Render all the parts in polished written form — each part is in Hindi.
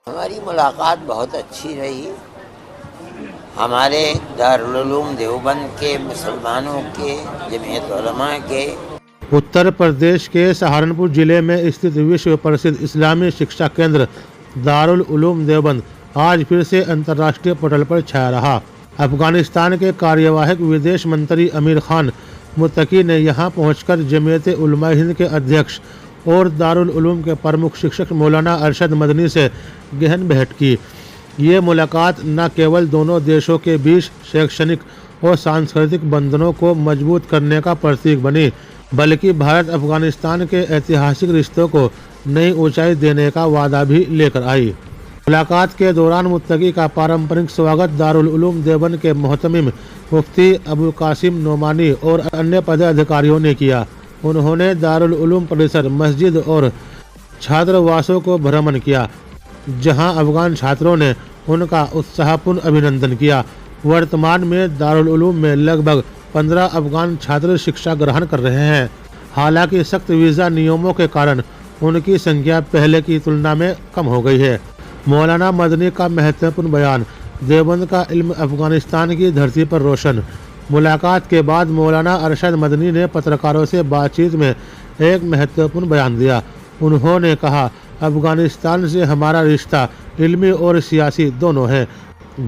हमारी मुलाकात बहुत अच्छी रही। हमारे दारुल उलूम देवबंद के, मुसलमानों के, जमीयत उलमा के। उत्तर प्रदेश के सहारनपुर जिले में स्थित विश्व प्रसिद्ध इस्लामी शिक्षा केंद्र दारुल उलूम देवबंद आज फिर से अंतर्राष्ट्रीय पटल पर छाया रहा। अफगानिस्तान के कार्यवाहक विदेश मंत्री अमीर खान मुत्तकी ने यहां पहुंचकर जमीयत उलमा हिंद के अध्यक्ष और दारुल उलूम के प्रमुख शिक्षक मौलाना अरशद मदनी से गहन भेंट की। ये मुलाकात न केवल दोनों देशों के बीच शैक्षणिक और सांस्कृतिक बंधनों को मजबूत करने का प्रतीक बनी, बल्कि भारत अफगानिस्तान के ऐतिहासिक रिश्तों को नई ऊंचाई देने का वादा भी लेकर आई। मुलाकात के दौरान मुत्तकी का पारंपरिक स्वागत दारुल उलूम देवबंद के मोहतमिम मुफ्ती अबुल कासिम नोमानी और अन्य पदाधिकारियों ने किया। उन्होंने दारुल उलूम परिसर, मस्जिद और छात्रावासों को भ्रमण किया, जहां अफगान छात्रों ने उनका उत्साहपूर्ण अभिनंदन किया। वर्तमान में दारुल उलूम में लगभग 15 अफगान छात्र शिक्षा ग्रहण कर रहे हैं। हालांकि सख्त वीज़ा नियमों के कारण उनकी संख्या पहले की तुलना में कम हो गई है। मौलाना मदनी का महत्वपूर्ण बयान, देवबंद का इल्म अफगानिस्तान की धरती पर रोशन। मुलाकात के बाद मौलाना अरशद मदनी ने पत्रकारों से बातचीत में एक महत्वपूर्ण बयान दिया। उन्होंने कहा, अफगानिस्तान से हमारा रिश्ता इल्मी और सियासी दोनों है।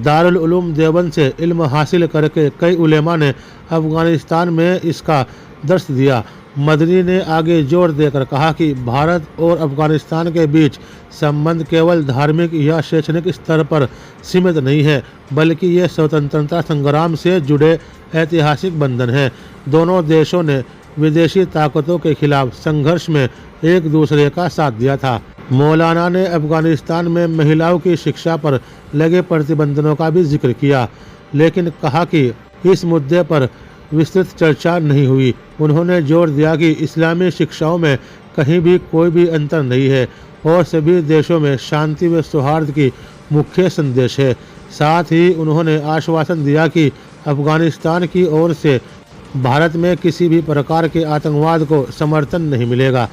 दारुल उलूम देवबंद से इल्म हासिल करके कई उलेमा ने अफगानिस्तान में इसका दर्स दिया। मदनी ने आगे जोर देकर कहा कि भारत और अफगानिस्तान के बीच संबंध केवल धार्मिक या शैक्षणिक स्तर पर सीमित नहीं है, बल्कि ये स्वतंत्रता संग्राम से जुड़े ऐतिहासिक बंधन हैं। दोनों देशों ने विदेशी ताकतों के खिलाफ संघर्ष में एक दूसरे का साथ दिया था। मौलाना ने अफगानिस्तान में महिलाओं की शिक्षा पर लगे प्रतिबंधों का भी जिक्र किया, लेकिन कहा कि इस मुद्दे पर विस्तृत चर्चा नहीं हुई। उन्होंने जोर दिया कि इस्लामी शिक्षाओं में कहीं भी कोई भी अंतर नहीं है और सभी देशों में शांति व सौहार्द की मुख्य संदेश है। साथ ही उन्होंने आश्वासन दिया कि अफगानिस्तान की ओर से भारत में किसी भी प्रकार के आतंकवाद को समर्थन नहीं मिलेगा।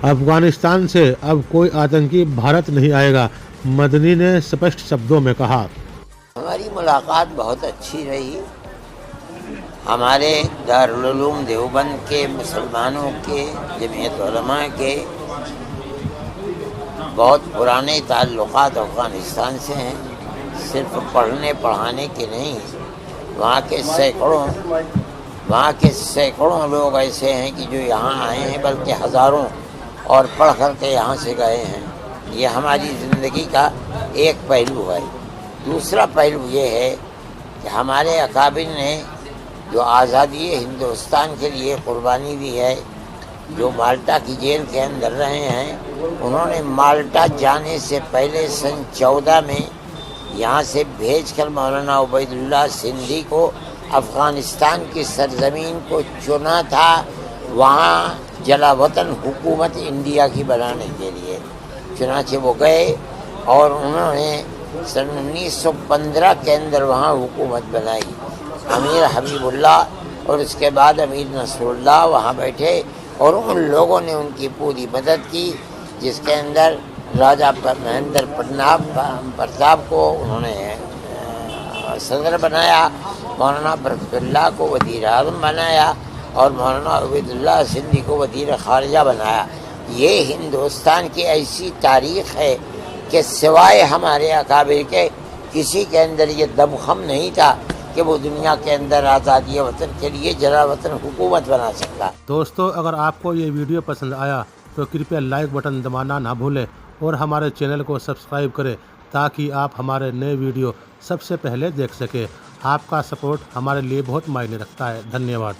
अफगानिस्तान से अब कोई आतंकी भारत नहीं आएगा, मदनी ने स्पष्ट शब्दों में कहा। हमारी मुलाकात बहुत अच्छी रही। हमारे दारुल उलूम देवबंद के, मुसलमानों के, जमीयत उलमा के बहुत पुराने ताल्लुकात अफ़गानिस्तान से हैं। सिर्फ पढ़ने पढ़ाने के नहीं, वहाँ के सैकड़ों लोग ऐसे हैं कि जो यहाँ आए हैं, बल्कि हज़ारों और पढ़ कर के यहाँ से गए हैं। ये हमारी ज़िंदगी का एक पहलू है। दूसरा पहलू ये है कि हमारे अकाबिर ने जो आज़ादी हिंदुस्तान के लिए कुर्बानी दी है, जो माल्टा की जेल के अंदर रहे हैं, उन्होंने माल्टा जाने से पहले सन 14 में यहाँ से भेजकर मौलाना उबैदुल्लाह सिंधी को अफ़गानिस्तान की सरज़मीन को चुना था, वहाँ जलावतन हुकूमत इंडिया की बनाने के लिए। चुनाचे वो गए और उन्होंने सन 1915 के अंदर वहाँ हुकूमत बनाई। अमीर हबीबुल्लाह और उसके बाद अमीर नसरुल्लाह वहाँ बैठे और उन लोगों ने उनकी पूरी मदद की, जिसके अंदर राजा महेंद्र प्रताप को उन्होंने सदर बनाया, मौलाना बरकतुल्लाह को वज़ीर आज़म बनाया और मौलाना उबैदुल्लाह सिंधी को वज़ीर ख़ारिजा बनाया। ये हिंदुस्तान की ऐसी तारीख़ है कि सिवाय हमारे अकाबिर के किसी के अंदर ये दमख़म नहीं था कि वो दुनिया के अंदर आज़ादी वतन के लिए जला वतन हुकूमत बना सकता। दोस्तों, अगर आपको ये वीडियो पसंद आया तो कृपया लाइक बटन दबाना ना भूलें और हमारे चैनल को सब्सक्राइब करें, ताकि आप हमारे नए वीडियो सबसे पहले देख सकें। आपका सपोर्ट हमारे लिए बहुत मायने रखता है। धन्यवाद।